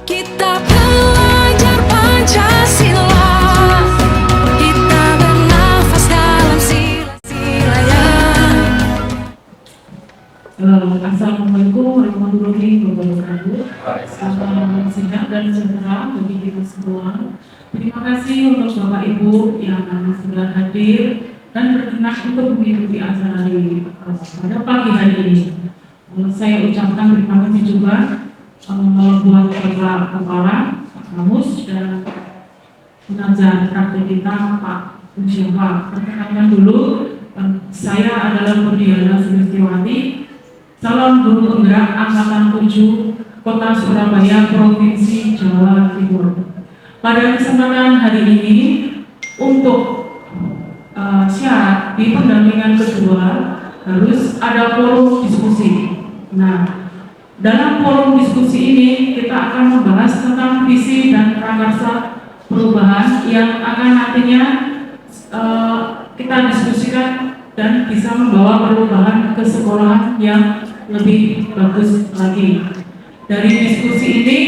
Kita belajar Pancasila, kita bernafas dalam sila-sila. Assalamualaikum warahmatullahi wabarakatuh. Salam sehat dan sejahtera bagi kita semua. Terima kasih untuk Bapak Ibu yang sudah hadir dan berkenan untuk mengikuti acara pada pagi hari ini. Saya ucapkan terima kasih juga buat Bapak Kepala, Pak Kamus, dan pengajar praktek kita Pak Musyafa. Perkenalkan dulu, saya adalah Murdiana Sulistiwati, calon guru penggerak Angkatan 7 Kota Surabaya, Provinsi Jawa Timur. Pada kesempatan hari ini, untuk syarat di pendampingan kedua harus ada forum diskusi. Nah, dalam forum diskusi ini kita akan membahas tentang visi dan prakarsa perubahan yang akan nantinya kita diskusikan dan bisa membawa perubahan ke sekolahan yang lebih bagus lagi. Dari diskusi ini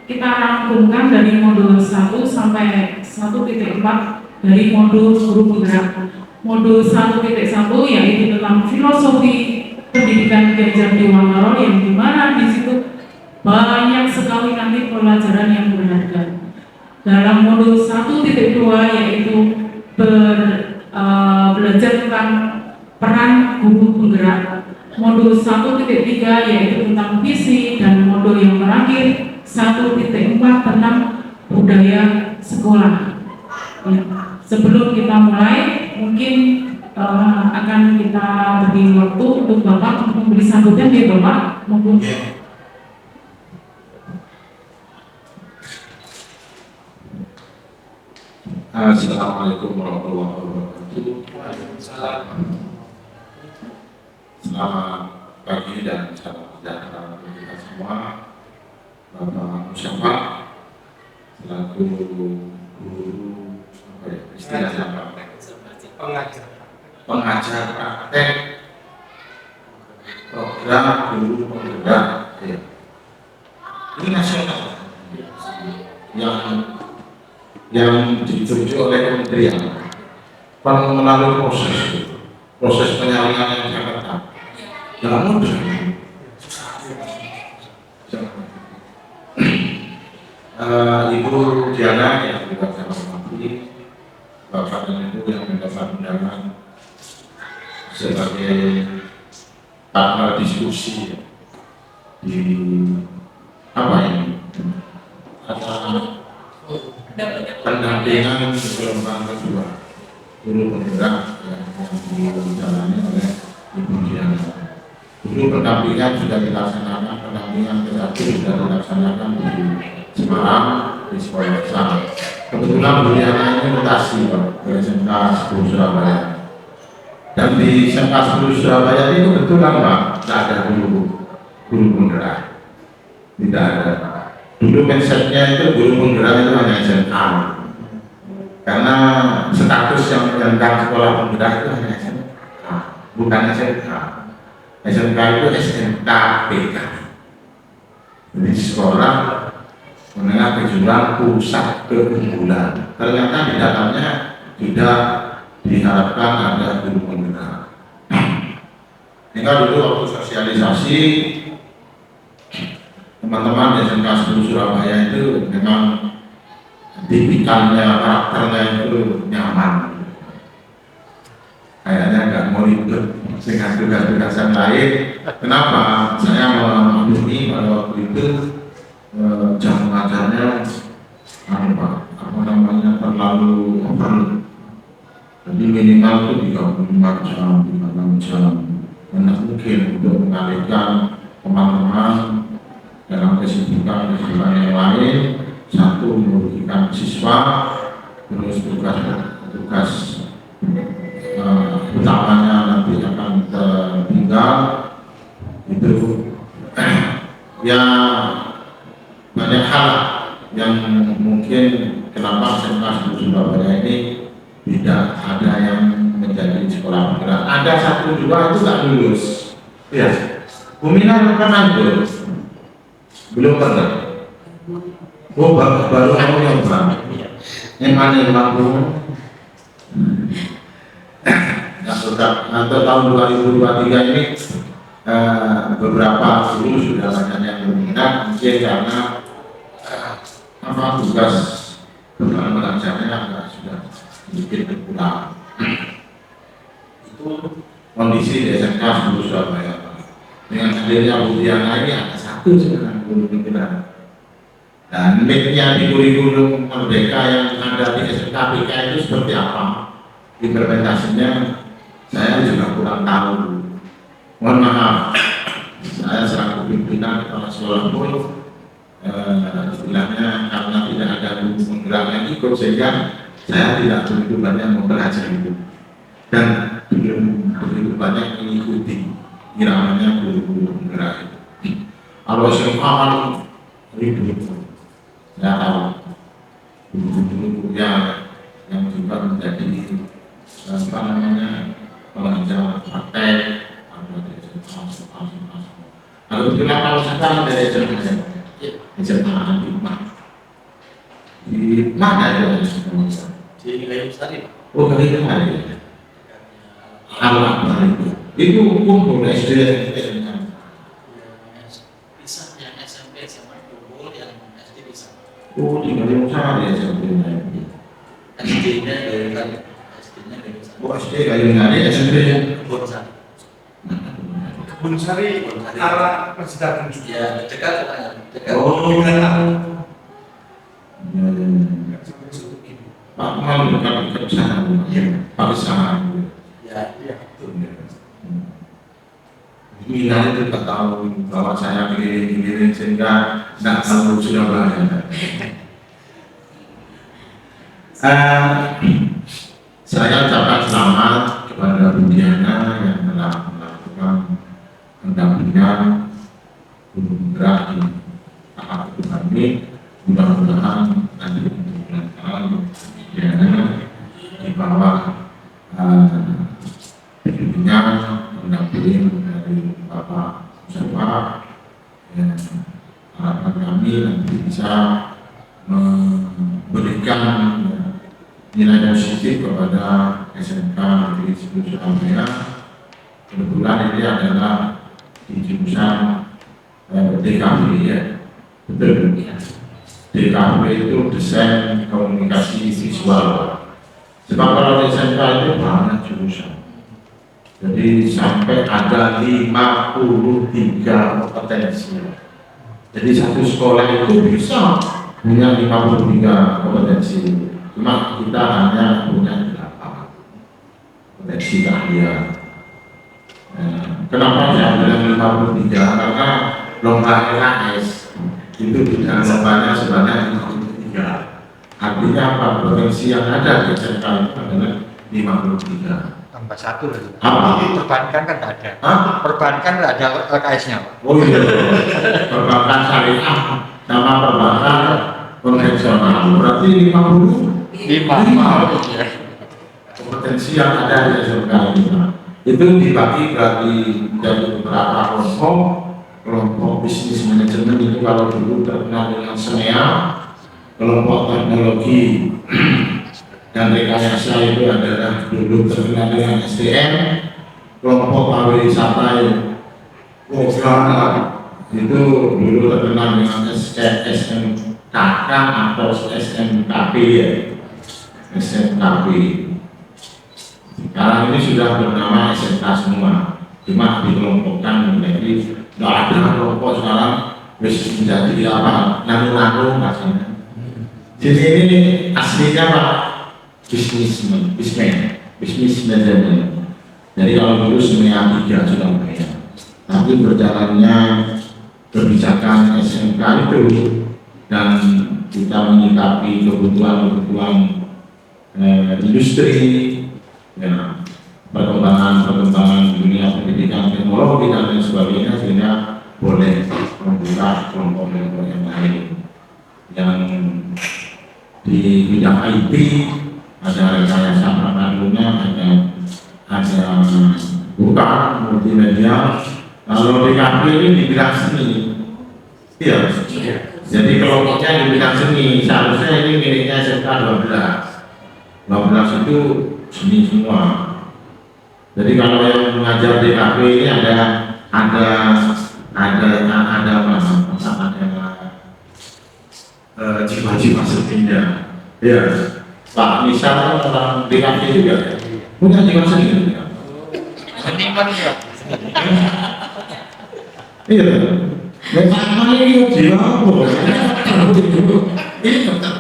kita rangkumkan dari modul 1 sampai 1.4 dari modul guru penggerak. Modul 1.1 yaitu tentang filosofi pendidikan Ki Hajar Dewantara, yang dimana di situ banyak sekali nanti pelajaran yang berharga. Dalam modul 1.2 yaitu belajar tentang peran guru penggerak. Modul 1.3 yaitu tentang visi, dan modul yang terakhir 1.4 tentang budaya sekolah. Ya. Sebelum kita mulai, mungkin akan kita beri waktu untuk Bapak untuk memberi sambutan ya Bapak. Monggo. Assalamualaikum warahmatullahi wabarakatuh. Selamat pagi dan salam sejahtera untuk kita semua. Bapak Musyafa selaku guru istilahnya pengajar praktek program guru penggerak ini nasional yang ditunjuk oleh kementerian melalui proses penyaringan yang sangat ketat. Jangan mudah. Ibu Diana yang juga saya hormati, Bapak dan Ibu yang mendapat undangan sebagai partner diskusi di acara pendampingan gelombang kedua guru penggerak yang dijalani oleh Ibu Diana. Dulu pendampingan sudah dilaksanakan, pendampingan kedua sudah dilaksanakan di Semarang, di sekolah sana. Kebetulan Bu Diana ini mutasi ke SMK 10 Surabaya. Dan di SMK 10 Surabaya itu kebetulan Pak, tidak ada guru penggerak, tidak ada. Dulu konsepnya itu guru penggerak itu hanya SMA, karena status yang tentang sekolah penggerak itu hanya SMA, bukan SMK. SMK itu SMK PK, jadi sekolah menengah kejuruan pusat keunggulan. Ternyata di dalamnya tidak diharapkan ada guru penggerak. Hingga dulu waktu sosialisasi, teman-teman di SMK 10 Surabaya itu memang tipikalnya, karakternya itu nyaman. Kayaknya nggak mau ribet dengan tugas-tugas yang lain. Kenapa? Saya memahami pada waktu itu jam mengajarnya terlalu over. Jadi minimal itu 35 jam, 36 jam. Tidak mungkin untuk mengalihkan teman-teman dalam kesibukan yang lain. Satu, merugikan siswa, terus tugas utamanya nanti akan tertinggal. Itu ya banyak hal yang mungkin kenapa SMK 10 Surabaya ini tidak ada yang menjadi sekolah penggerak. Ada 1 2 itu tak lulus. Ya, Bumina pernah lulus? Belum pernah. Oh, baru mau nyoba. Yang mana yang mampu? Nah, untuk tahun 2023 ini beberapa guru sudah banyak yang berminat, mungkin karena tugas mengajarnya agak sudah sedikit berkurang. Itu kondisi di SMK 10 Surabaya. Dengan hadirnya Bu Diana ini ada satu sekarang guru pimpinan. Dan nicknya di kurikulum Merdeka yang ada di SMK PK itu seperti apa? Implementasinya saya juga kurang tahu. Mohon maaf, saya selaku pimpinan kepala sekolah pun istilahnya karena tidak ada guru penggerak yang ikut, sehingga saya tidak begitu banyak mempelajari itu dan belum begitu banyak mengikuti iramanya guru-guru penggerak itu. Kalau SMA ribut, saya tahu guru-guru yang juga menjadi apa namanya pengajar praktek atau dari kalau sekarang dari SMA di mana ya? Di Kayu Sari, Pak. Oh, Kayu Sari. Alat itu kumpul SD Bisa yang SMP sama kumpul, yang SD bisa. Oh, di Kayu Sari SMP. SD-nya dari Kayu. SD-nya dari Sari. Oh, SD Kayu Sari, SMP-nya Kebun Sari. Kebun Sari arah Masjid Agung juga. Ya, dekat Pak. Dekat. oh Pak mau dekat ke sana, Pak sana. Ya, Minat itu tak tahu bahwa saya keliling-keliling sehingga tidak tahu Surabaya. Saya ucapkan selamat kepada Bu Diana yang telah melakukan pendampingan guru penggerak di tahap kami. Mudah-mudahan nanti untuk bulan Bu Diana di bawah bimbingan pendamping dari Bapak Mustafa, harapan kami nanti bisa memberikan nilai positif kepada SMK Negeri 10 Surabaya. Kebetulan ini adalah di jurusan DKV ya, betul. DKV itu desain komunikasi visual. Sebab kalau di SMK itu banyak jurusan. Jadi sampai ada 53 kompetensi. Jadi satu sekolah itu bisa punya 53 kompetensi. Cuma kita hanya punya 8 kompetensi keahlian. Kenapa saya bilang 53? Karena lomba LKS itu tidak lombanya sebanyak 53. Artinya apa? Potensi yang ada di SMK itu adalah 53. Tambah satu lagi. Apa? Perbankan kan nggak ada. Hah? Perbankan nggak ada LKS-nya, Pak. Oh iya, perbankan syariah sama perbankan konvensional. Berarti 50 Ya. kompetensi yang ada di SMK ini. Itu dibagi dari beberapa kelompok bisnis manajemen itu kalau dulu terkenal dengan SMEA, kelompok teknologi dan rekayasa itu adalah dulu terkenal dengan SDM, kelompok pariwisata itu dulu terkenal dengan SMKK atau SMKP ya, SMKP. Sekarang ini sudah bernama SMK semua, cuma dikelompokkan menjadi tidak ada kelompok sekarang menjadi apa, nanu-nanu rasanya. Jadi ini aslinya Pak, bisnis manajemen. Jadi kalau dulu SMEA 3 sudah banyak, tapi berjalannya kebijakan SMK itu dan kita menyikapi kebutuhan industri, ya, perkembangan dunia pendidikan teknologi dan lain sebagainya, sehingga boleh membuka kelompok-kelompok yang lain yang di bidang IT. Ada rekayasa perangkatnya, ada bukan multimedia. Kalau di KP ini di bidang seni, iya, Jadi kelompoknya di bidang seni, seharusnya ini miliknya SMK 12 itu seni semua. Jadi kalau yang mengajar DKP ini ada jiwa-jiwa seninya. Ya, Pak Misal orang DKP juga ya, punya jiwa seni. Seniman ya. Iya, memang ini jiwa apa? Ini dokter.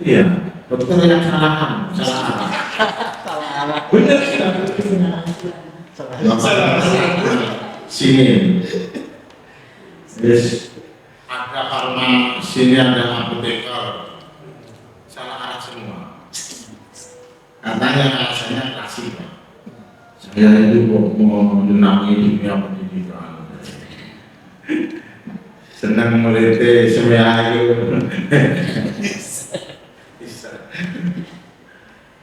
Iya, dokter yang salah. Benar. Sini. Yes. Ada farma, sini ada apoteker. Salah arah semua. Katanya alasannya klasik. Saya itu mau menyenangi dunia pendidikan. Senang meliti semua itu.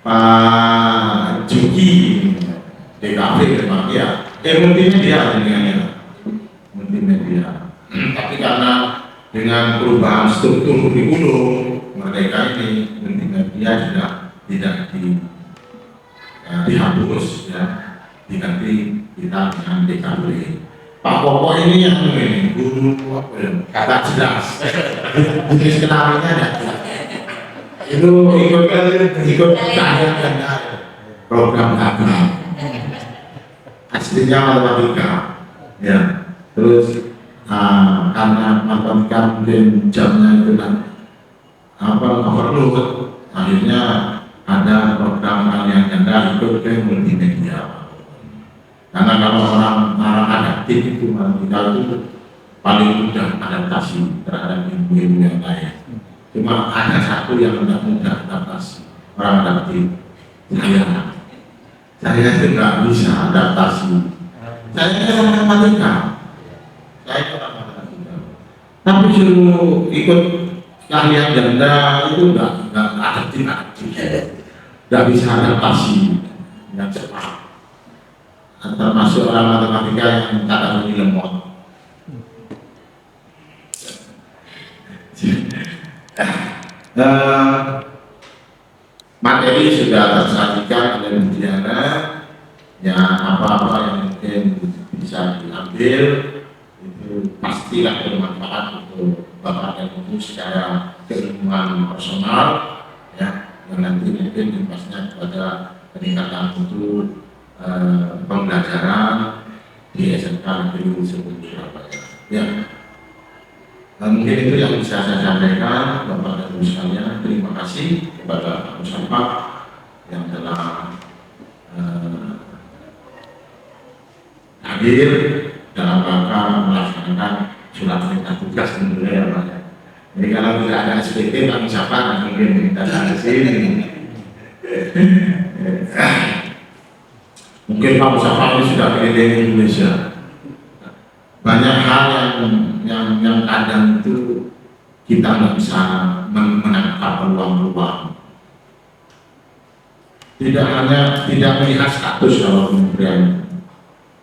Pak Juki DKP memang ya, multimedia multimedia. Tapi karena dengan perubahan struktur kurikulum Merdeka ini, multimedia sudah tidak dihapus ya, diganti kita dengan DKP. Pak Koko ini yang ini guru apa ya, kata jelas, jenis kenalnya ada. Itu ikut kajian program agama, aslinya matematika ya. Terus karena matematika mungkin jamnya itu kan overload, akhirnya ada program kalian ganda ikut ke multimedia. Karena kalau orang adaptif itu matematika itu paling mudah adaptasi terhadap ilmu yang lain. Cuma ada satu yang tidak mudah adaptasi, orang adaptif. Saya itu nggak bisa adaptasi. Saya orang matematika. Tapi suruh ikut kalian ganda itu nggak adaptif, nggak bisa adaptasi yang cepat. Termasuk orang matematika yang kata lebih lemot. Materi sudah tersajikan oleh Bu Diana, ya apa-apa yang mungkin bisa diambil itu pastilah bermanfaat untuk Bapak dan Ibu secara keilmuan personal ya, yang nanti mungkin impasnya kepada peningkatan untuk pembelajaran di SMK Negeri 10 Surabaya ya. Mungkin itu yang bisa saya sampaikan Bapak dan Ibu sekalian. Terima kasih kepada Pak Musafak yang telah hadir dalam rangka melaksanakan surat perintah tugas tentunya ya Pak. Jadi kalau tidak ada SPT Pak Musafak mungkin kita ada di sini. Mungkin Pak Musafak ini sudah keliling Indonesia. Banyak hal yang kadang itu kita nggak bisa menangkap peluang-peluang. Tidak melihat status kalau kementerian,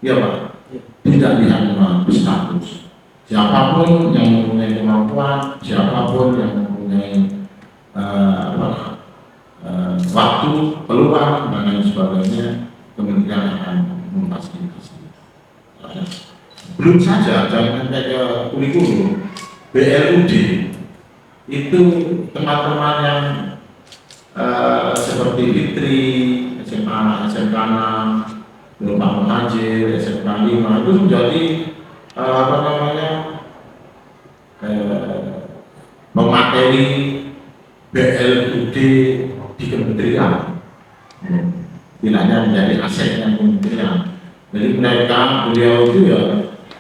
ya Pak, tidak lihat status. Siapapun yang mempunyai kemampuan, siapapun yang mempunyai waktu, peluang dan lain sebagainya, kementerian akan memfasilitasi. Belum saja jangan kayak kurikulum BLUD itu teman-teman yang seperti Fitri, SMK 6, Pak Muhajir, SMK 5 itu menjadi pemateri BLUD di kementerian. Tidak hanya menjadi asetnya kementerian. Jadi mereka beliau itu ya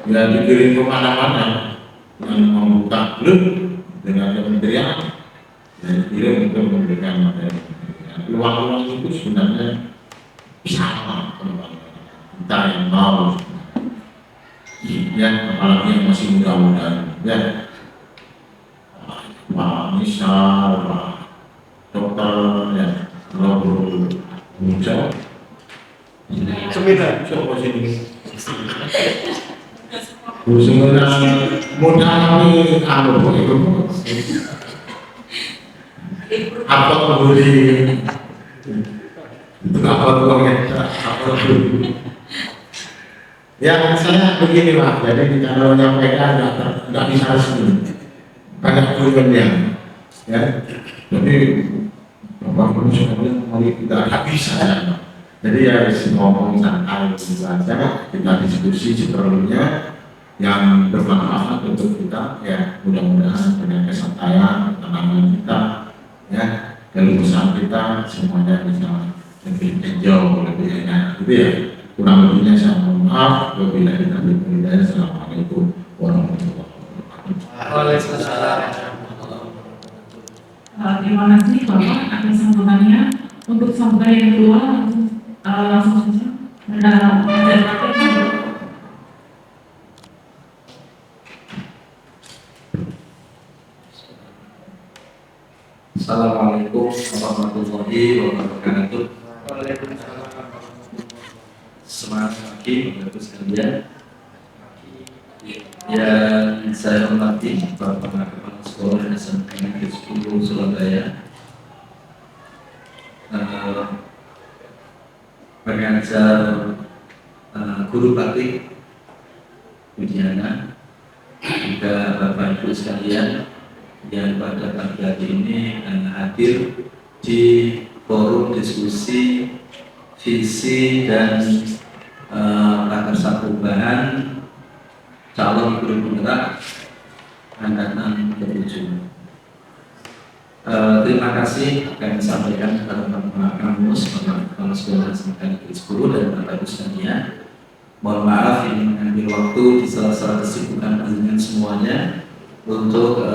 dikirim kemana-mana yang membuka grup dengan kementerian dan dikirim untuk memberikan materi. Peluang-peluang itu sebenarnya sama kita yang mau ya, apalagi yang masih muda-muda ya, Pak Misal, Pak Dokter ya, kalau muda Sembilan. siapa sini? Sembilan modal kami itu apa budi itu apa komentar apa budi ya saya begini Pak, jadi cara menyampaikan nggak bisa resmi banyak dokumennya ya, jadi Bapak Presiden tidak bisa ya. Jadi ya ngomong santai gitu aja, kita diskusi seperlunya yang bermanfaat untuk kita ya, mudah-mudahan dengan kesantaian, ketenangan kita ya, keluasan kita semuanya bisa lebih enjoy, lebih enak gitu ya. Kurang lebihnya saya mohon maaf, wabillahi taufiq wal hidayah. Assalamualaikum warahmatullahi wabarakatuh. Waalaikumsalam. Terima kasih Bapak atas sambutannya. Untuk sambutan yang kedua langsung saja ada Assalamualaikum warahmatullahi wabarakatuh. Semangat pagi Bapak sekalian. Yang saya hormati Bapak Kepala Sekolah SMK Negeri 10 Surabaya, pengajar guru batik Budiana, juga Bapak Ibu sekalian yang pada pagi hari ini hadir di forum diskusi visi dan prakarsa perubahan calon guru penggerak angkatan ke-7. Terima kasih kami sampaikan kepada Bapak Kamus, Bapak Kepala Sekolah SMK Negeri 10 dan Bapak Ibu sekalian. Mohon maaf ini mengambil waktu di sela-sela kesibukan dengan semuanya untuk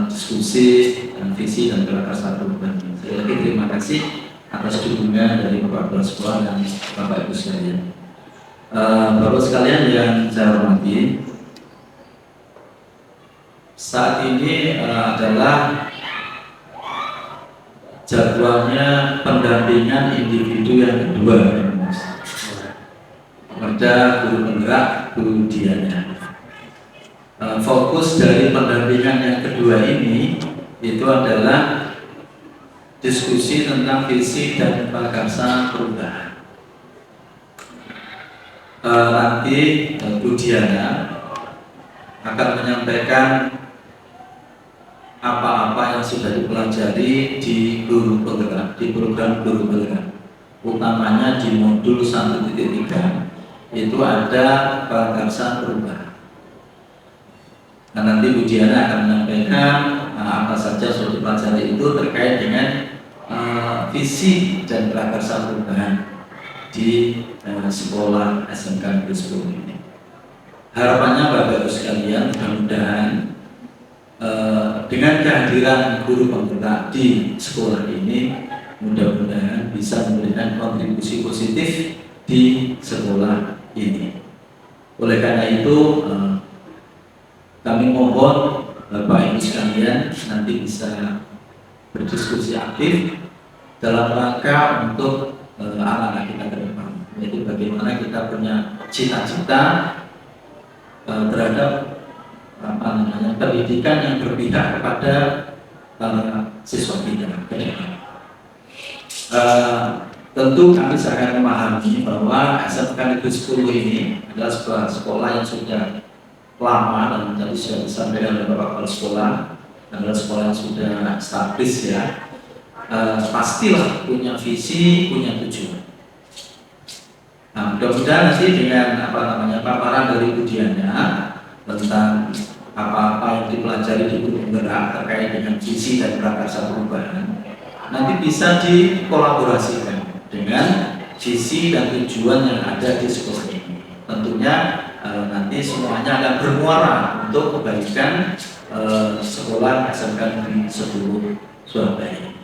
diskusi dan visi dan prakarsa perubahan. Sekali lagi terima kasih atas dukungan dari Bapak Kepala Sekolah dan Bapak Ibu sekalian. Bapak sekalian yang saya hormati, saat ini adalah jadwalnya pendampingan individu yang kedua pada guru penggerak Budiana. Fokus dari pendampingan yang kedua ini itu adalah diskusi tentang visi dan prakarsa perubahan. Nanti Budiana akan menyampaikan apa-apa yang sudah dipelajari di guru penggerak, di program guru penggerak, utamanya di modul 1.3 itu ada prakarsa perubahan. Nah, nanti Budiana akan menyampaikan apa saja sudah dipelajari itu terkait dengan visi dan prakarsa perubahan di sekolah SMK Negeri 10 ini. Harapannya Bapak Ibu sekalian, mudah-mudahan dengan kehadiran guru penggerak di sekolah ini, mudah-mudahan bisa memberikan kontribusi positif di sekolah ini. Oleh karena itu, kami mohon Bapak Ibu sekalian nanti bisa berdiskusi aktif dalam rangka untuk anak-anak kita ke depan, yaitu bagaimana kita punya cita-cita terhadap pendidikan yang berpihak kepada siswa kita. Tentu kami sangat memahami bahwa SMK Negeri 10 ini adalah sebuah sekolah yang sudah lama dan tadi sudah disampaikan oleh Bapak Kepala Sekolah, adalah sekolah yang sudah establis ya. Pastilah punya visi, punya tujuan. Nah, mudah-mudahan nanti dengan paparan dari Budiana tentang apa-apa yang dipelajari di guru penggerak terkait dengan visi dan prakarsa perubahan nanti bisa dikolaborasikan dengan visi dan tujuan yang ada di sekolah ini. Tentunya nanti semuanya akan bermuara untuk kebaikan sekolah SMK Negeri 10 Surabaya.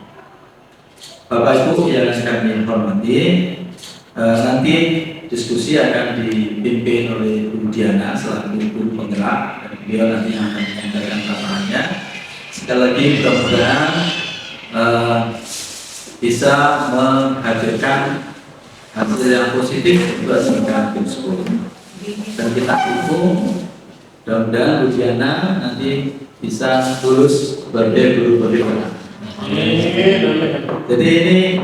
Bapak Ibu yang kami hormati, nanti diskusi akan dipimpin oleh Budiana selaku guru penggerak, dan beliau nanti akan menyampaikan paparannya. Sekali lagi mudah-mudahan bisa menghadirkan hasil yang positif buat SMK Negeri 10, dan kita dukung Mudah-mudahan Bu Diana nanti bisa lulus sebagai guru BK. Jadi ini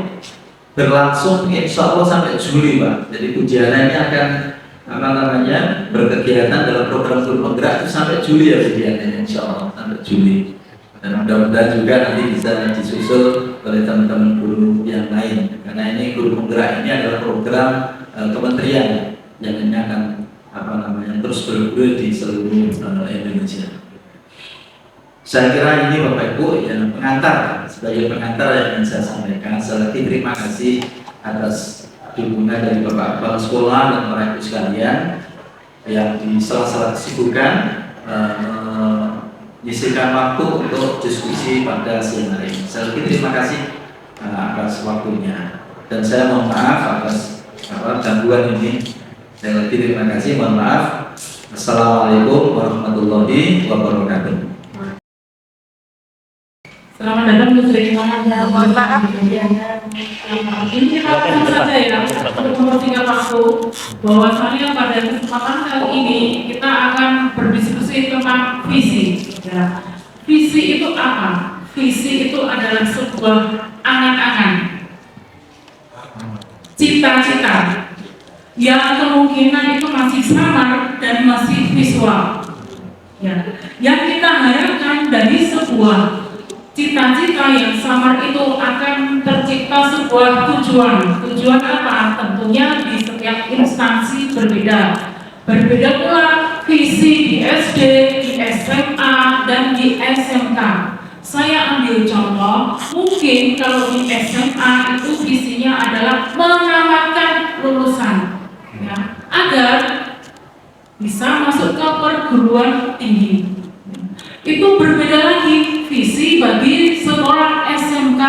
berlangsung insya Allah sampai Juli, Pak. Jadi Bu Diana ini akan berkegiatan dalam program guru penggerak itu sampai Juli ya Bu Diana, insya Allah sampai Juli. Dan mudah-mudahan juga nanti bisa disusul oleh teman-teman guru yang lain. Karena ini guru penggerak ini adalah program kementerian yang ini akan terus bergulir di seluruh Indonesia. Saya kira ini Bapak Ibu yang pengantar, sebagai pengantar yang ingin saya sampaikan. Sekali lagi terima kasih atas dukungan dari Bapak Kepala Sekolah dan para ibu sekalian yang di sela-sela kesibukan menyisihkan waktu untuk diskusi pada siang hari ini. Sekali lagi terima kasih atas waktunya, dan saya mohon maaf atas gangguan ini. Sekali lagi terima kasih, mohon maaf. Assalamualaikum warahmatullahi wabarakatuh. Selamat datang Bu Sri. Mohon maaf. Ini kita langsung saja ya untuk mempersingkat waktu. Bahwasanya pada kesempatan kali ini kita akan berdiskusi tentang visi. Ya. Visi itu apa? Visi itu adalah sebuah angan-angan, cita-cita yang kemungkinan itu masih samar dan masih visual. Ya. Yang kita harapkan dari sebuah cita-cita yang samar itu akan tercipta sebuah tujuan. Tujuan apa? Tentunya di setiap instansi berbeda. Berbeda pula visi di SD, di SMA, dan di SMK. Saya ambil contoh, mungkin kalau di SMA itu visinya adalah menamatkan lulusan, ya, agar bisa masuk ke perguruan tinggi. Itu berbeda lagi visi bagi sekolah SMK,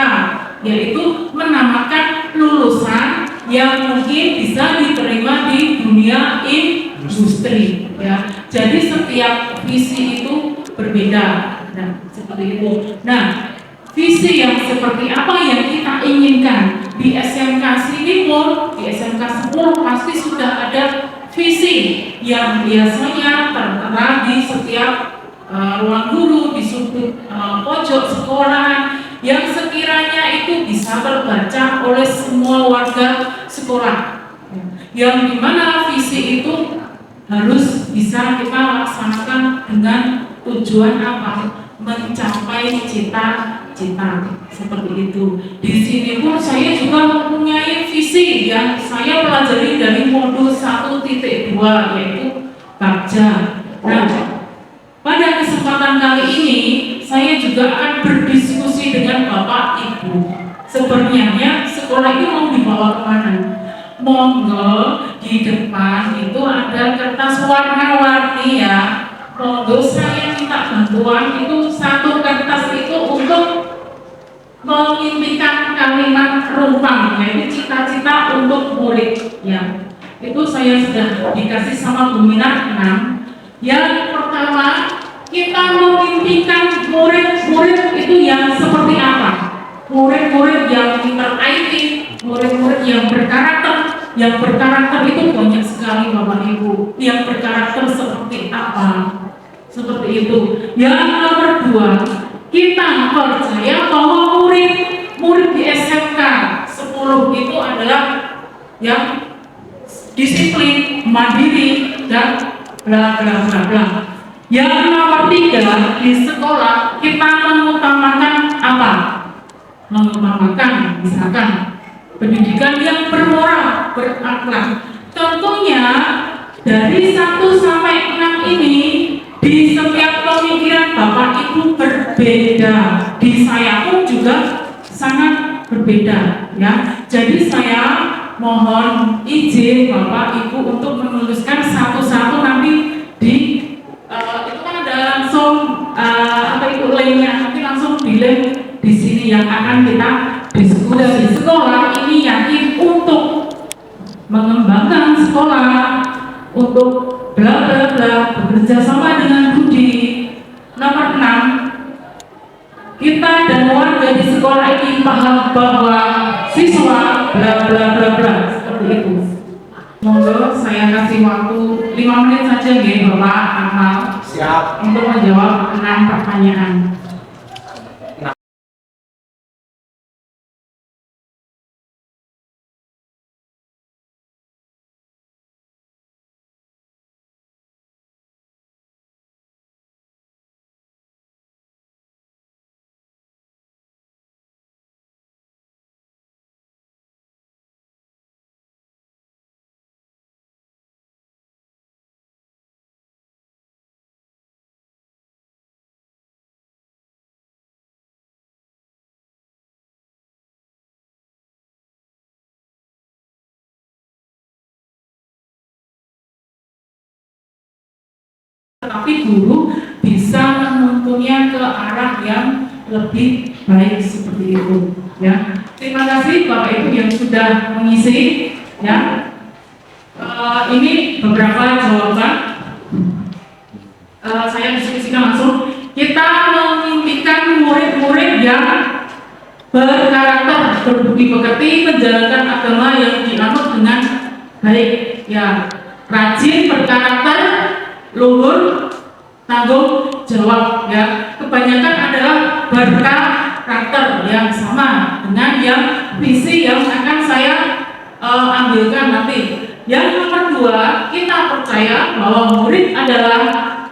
yaitu menamatkan lulusan yang mungkin bisa diterima di dunia industri. Ya, jadi setiap visi itu berbeda. Nah, seperti itu. Nah, visi yang seperti apa yang kita inginkan di SMK sini pun, di SMK 10 pasti sudah ada visi yang biasanya tertera di setiap ruang guru, di sudut pojok sekolah, yang sekiranya itu bisa terbaca oleh semua warga sekolah, yang dimana visi itu harus bisa kita laksanakan dengan tujuan apa? Mencapai cita-cita, seperti itu. Di sini pun saya juga mempunyai visi yang saya pelajari dari modul 1.2, yaitu Bagja. Nah, pada kesempatan kali ini saya juga akan berdiskusi dengan Bapak Ibu. Sebenarnya sekolah itu mau dibawa kemana? Monggo di depan itu ada kertas warna-warni ya. Monggo saya minta bantuan itu satu kertas itu untuk mengimpikan kalimat rumpang, yaitu cita-cita untuk murid ya. Itu saya sudah dikasih sama Bu Minat 6. Yang pertama, kita memimpikan murid-murid itu yang seperti apa? Murid-murid yang pintar IT, murid-murid yang berkarakter. Yang berkarakter itu banyak sekali Bapak Ibu. Yang berkarakter seperti apa? Seperti itu. Yang nomor 2, kita percaya bahwa murid di SMK 10 itu adalah yang disiplin, mandiri, dan bla bla bla bla. Yang nomor 3, di sekolah kita mengutamakan apa? Mengutamakan misalkan pendidikan yang bermoral, berakhlak. Tentunya dari 1 sampai 6 ini di setiap pemikiran Bapak Ibu berbeda. Di saya pun juga sangat berbeda ya. Jadi saya mohon izin Bapak Ibu untuk menuliskan satu-satu nanti di itu kan ada langsung linknya, nanti langsung di link di sini yang akan kita diskusi. Sekolah ini yakin untuk mengembangkan sekolah, untuk bla bla bla, bekerja sama dengan budi. Nomor 6, kita dan warga di sekolah ini paham bahwa siswa bla bla bla bla, seperti itu. Monggo saya kasih waktu 5 menit saja ya Bapak Amal. Siap. untuk menjawab 6 pertanyaan. Tetapi guru bisa menuntunnya ke arah yang lebih baik seperti itu, ya. Terima kasih Bapak Ibu yang sudah mengisi, ya. Ini beberapa jawaban. Saya diskusikan langsung. Kita memimpikan murid-murid yang berkarakter, berbudi pekerti, menjalankan agama yang dianut dengan baik, ya. Rajin, berkarakter, luhur, tanggung jawab, ya. Kebanyakan adalah berkarakter yang sama dengan yang visi yang akan saya ambilkan nanti. Yang nomor 2, kita percaya bahwa murid adalah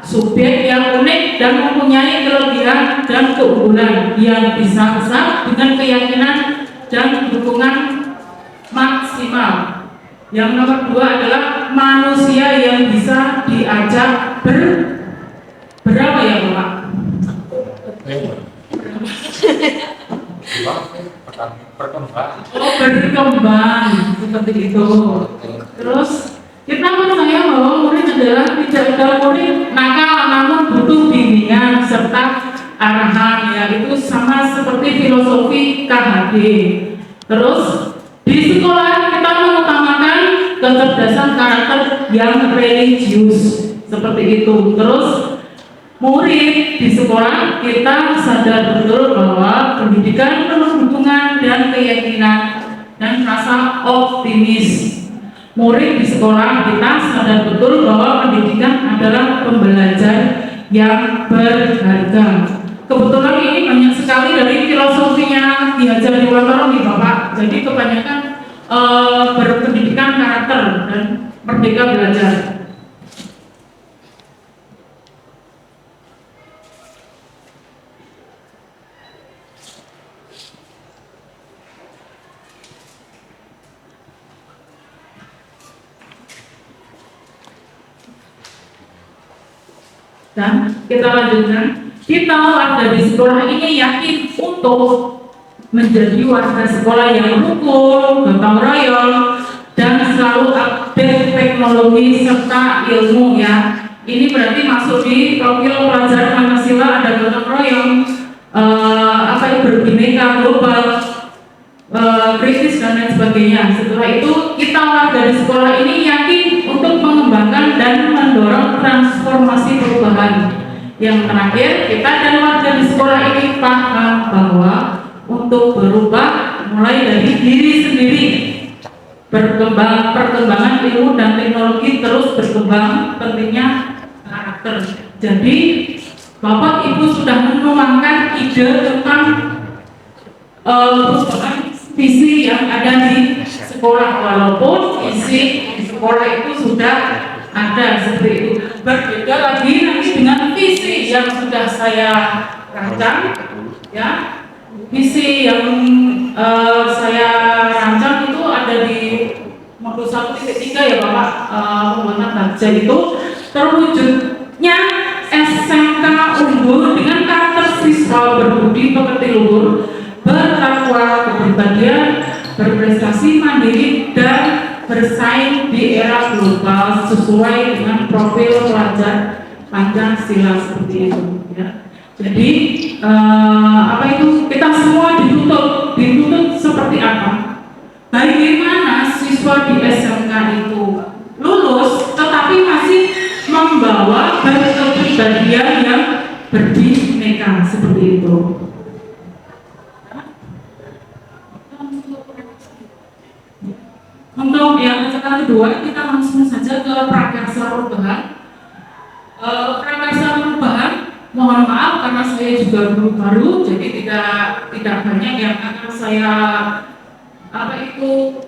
subjek yang unik dan mempunyai kelebihan dan keunggulan yang bisa besar dengan keyakinan dan dukungan maksimal. Yang nomor 2 adalah manusia yang bisa diajak berapa ya Bapak? Berkembang. Oh, berkembang seperti itu. Terus kita percaya bahwa murid adalah tidak ada murid nakal, namun butuh bimbingan serta arahan, ya. Itu sama seperti filosofi KHD. Terus di sekolah kita mengutamakan kecerdasan karakter yang religius seperti itu. Terus murid di sekolah kita sadar betul bahwa pendidikan penuh dukungan dan keyakinan dan rasa optimis. Murid di sekolah kita sadar betul bahwa pendidikan adalah pembelajar yang berharga. Kebetulan ini banyak sekali dari filosofinya diajar di Waterloo nih Bapak. Jadi kebanyakan berpendidikan karakter dan merdeka belajar. Dan kita lanjutkan. Kita warga di sekolah ini yakin untuk menjadi warga sekolah yang rukun, gotong royong, dan selalu update teknologi serta ilmu, ya. Ini berarti masuk di profil pelajaran Pancasila, ada gotong royong, berbineka global, kritis dan lain sebagainya. Setelah itu kita warga di sekolah ini yakin untuk mengembangkan dan mendorong transformasi perubahan. Yang terakhir, kita dan warga di sekolah ini paham bahwa untuk berubah mulai dari diri sendiri. Perkembangan ilmu dan teknologi terus berkembang, pentingnya karakter. Jadi Bapak Ibu sudah menuangkan ide tentang perubahan visi yang ada di sekolah, walaupun isi di sekolah itu sudah ada seperti itu. Berbeda lagi nanti dengan visi yang sudah saya rancang, ya. Visi yang saya rancang itu ada di modul 1.3 ya Bapak, pembuatan baja itu terwujudnya SMK unggul dengan karakter siswa berbudi pekerti luhur, bertakwa, kepribadian, berprestasi mandiri dan bersaing di era global sesuai dengan profil pelajar Pancasila seperti itu, ya. Jadi kita semua dituntut seperti apa? Bagaimana siswa di SMK itu lulus tetapi masih membawa kepribadian yang berbineka seperti itu. Untuk yang acara kedua, kita langsung saja ke prakarsa perubahan. Prakarsa perubahan, mohon maaf karena saya juga guru baru, jadi tidak banyak yang akan saya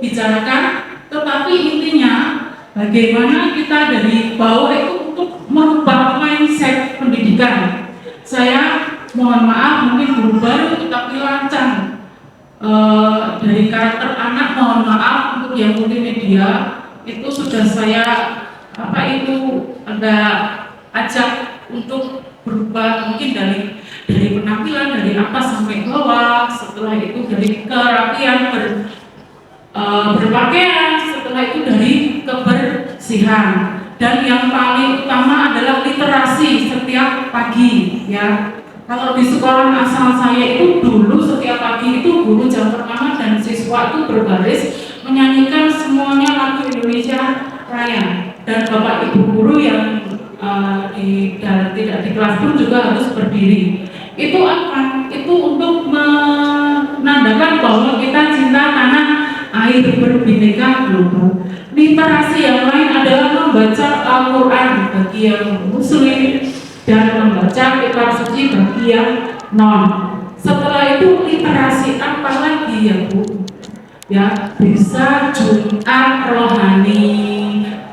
bicarakan. Tetapi intinya bagaimana kita dari bawah itu untuk merubah mindset pendidikan. Saya mohon maaf mungkin guru baru tetapi lancang dari karakter anak, mohon maaf untuk yang multimedia itu sudah saya agak ajak untuk berubah mungkin dari penampilan dari atas sampai bawah, setelah itu dari kerapian berpakaian, setelah itu dari kebersihan, dan yang paling utama adalah literasi setiap pagi ya. Kalau di sekolah asal saya itu dulu setiap pagi itu guru jam pertama dan siswa itu berbaris menyanyikan semuanya lagu Indonesia Raya, dan bapak ibu guru yang tidak di kelas pun juga harus berdiri. Itu apa? Itu untuk menandakan bahwa kita cinta tanah air berbineka global. Literasi yang lain adalah membaca Al-Quran bagi yang muslim dan membaca kitab suci bagi yang non. Setelah itu literasi apa lagi ya Bu? Ya, bisa Jumat rohani.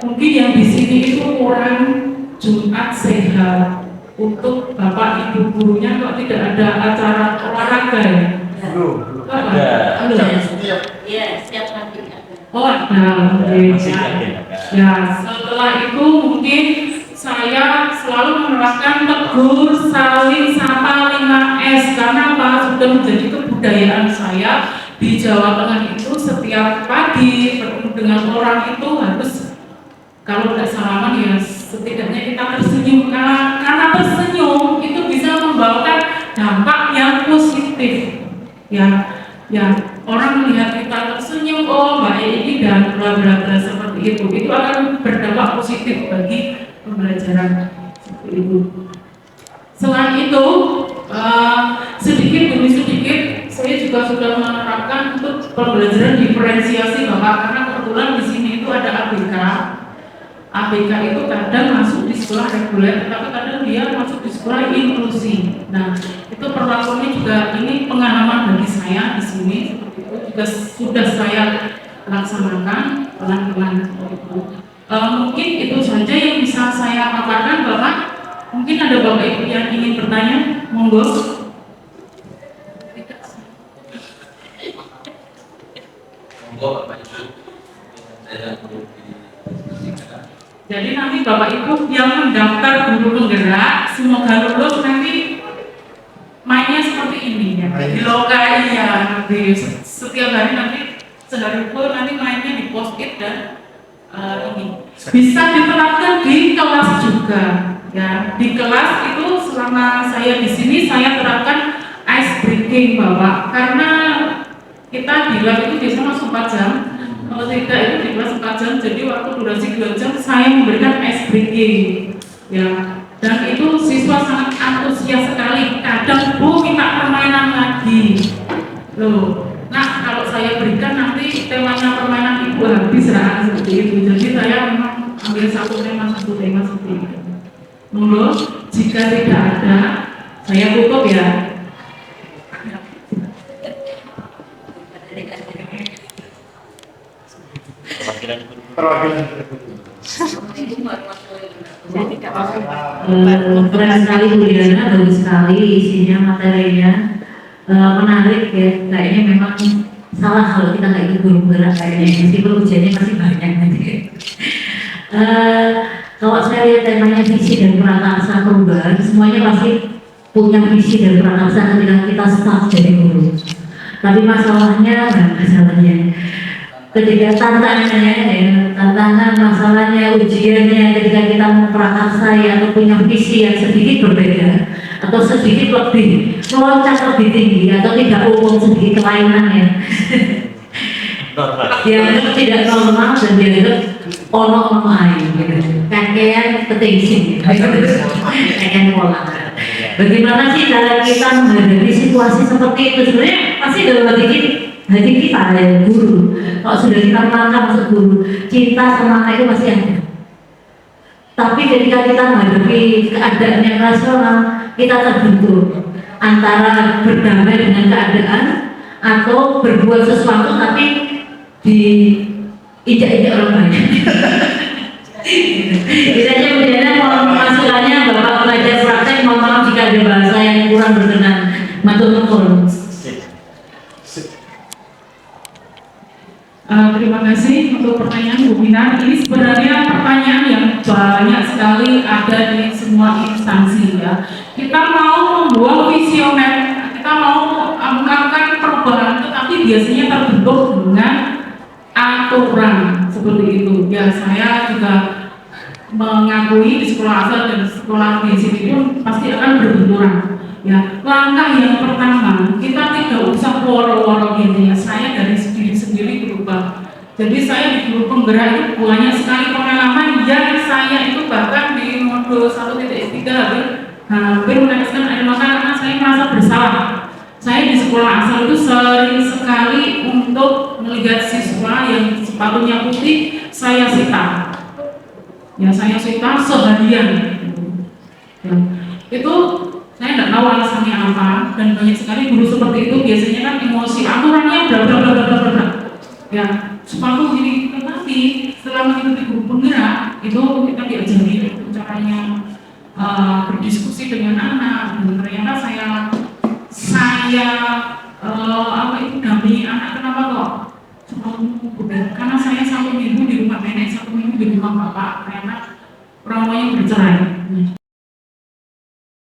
Mungkin yang di sini itu kurang Jumat sehat. Untuk bapak ibu gurunya kok tidak ada acara olahraga ya? Belum. Ada. Iya, setiap nanti ada. Oh ada. Ya, setelah itu mungkin saya selalu menerapkan tegur, saling sapa 5S karena apa? Sudah menjadi kebudayaan saya di Jawa Tengah itu setiap pagi bertemu dengan orang itu harus, kalau tidak salaman ya setidaknya kita tersenyum, karena tersenyum itu bisa membawakan dampak yang positif ya orang melihat kita tersenyum, oh Mbak ini dan bla bla bla seperti itu akan berdampak positif bagi pembelajaran seperti itu. Selain itu sedikit demi sedikit saya juga sudah menerapkan untuk pembelajaran diferensiasi Bapak, karena kebetulan di sini itu ada ABK itu kadang masuk di sekolah reguler, tapi kadang dia masuk di sekolah inklusi. Nah, itu perlakuannya juga ini pengalaman bagi saya di sini, seperti itu juga sudah saya laksanakan pelan-pelan. Mungkin itu saja yang bisa saya paparkan Bapak. Mungkin ada Bapak Ibu yang ingin bertanya, monggo. Monggo Bapak Ibu. Jadi nanti Bapak Ibu yang mendaftar guru penggerak semoga lulus nanti mainnya seperti ini ya. Di lokai ya, nanti setiap hari nanti sehari full nanti mainnya di post-it dan ini bisa diterapkan di kelas juga ya. Di kelas itu selama saya di sini saya terapkan ice breaking Bapak, karena kita di lab itu biasanya masuk 4 jam. Kalau tidak itu di kelas 4 jam, jadi waktu durasi 2 jam saya memberikan ice breaking ya, dan itu siswa sangat antusias sekali. Kadang Bu minta permainan lagi loh. Nah kalau saya berikan nanti temanya permainan Ibu habis seperti itu. Jadi saya memang ambil satu tema seperti itu. Monggo, jika tidak ada saya tutup ya. Keren sekali Bu Diana, bagus sekali isinya, materinya menarik ya. Kayaknya memang salah kalau kita nggak ikut guru penggerak kayaknya, meskipun ujiannya masih banyak nanti. Kalau saya lihat temanya visi dan prakarsa perubahan, semuanya pasti punya visi dan prakarsa ketika kita start jadi guru. Tapi masalahnya ketika tantangan masalahnya, ujiannya ketika kita memprakarsai atau punya visi yang sedikit berbeda atau sedikit lebih meloncat lebih tinggi atau tidak umum, sedikit kelainannya dianggap tidak normal dan dianggap ono lain gitu. Kakean ketinggi kakean pola. Bagaimana sih cara kita menghadapi situasi seperti itu? Sebenarnya pasti dalam hati kita ya guru. Kalau sudah kita melangkah masuk guru, cinta sama anak itu pasti ada. Tapi ketika kita menghadapi keadaan yang rasional, kita terbentur antara berdamai dengan keadaan atau berbuat sesuatu tapi diinjak-injak orang banyak. Kita aja kemudian masukannya Bapak pelajar praktek, mohon maaf jika ada bahasa yang kurang berkenan. Matur nuwun. Terima kasih untuk pertanyaan Bu Minar. Ini sebenarnya pertanyaan yang banyak sekali ada di semua instansi ya. Kita mau membuat visioner, kita mau melakukan perubahan, tetapi biasanya terbentuk dengan aturan seperti itu. Ya, saya juga mengakui di sekolah asal dan sekolah di sini pun pasti akan berbenturan. Ya, langkah yang pertama kita tidak usah woro-woro gitu ya. Saya dari diri sendiri berubah. Jadi saya di guru penggerak itu banyak sekali pengalaman yang saya itu bahkan di modul 1.3 hampir meneteskan air mata karena saya merasa bersalah. Saya di sekolah asal itu sering sekali untuk melihat siswa yang sepatunya putih saya sita. Ya, saya sita seharian. Ya, itu saya tidak tahu alasannya apa, dan banyak sekali guru seperti itu biasanya kan emosi, aturannya bla bla bla bla bla. Ya, sepatu gini, tetapi setelah mengikuti guru penggerak itu kita diajari caranya berdiskusi dengan anak, dan ternyata saya dampingi anak. Kenapa kok? Karena saya 1 minggu di rumah nenek, 1 minggu di rumah bapak, karena orang tuanya bercerai.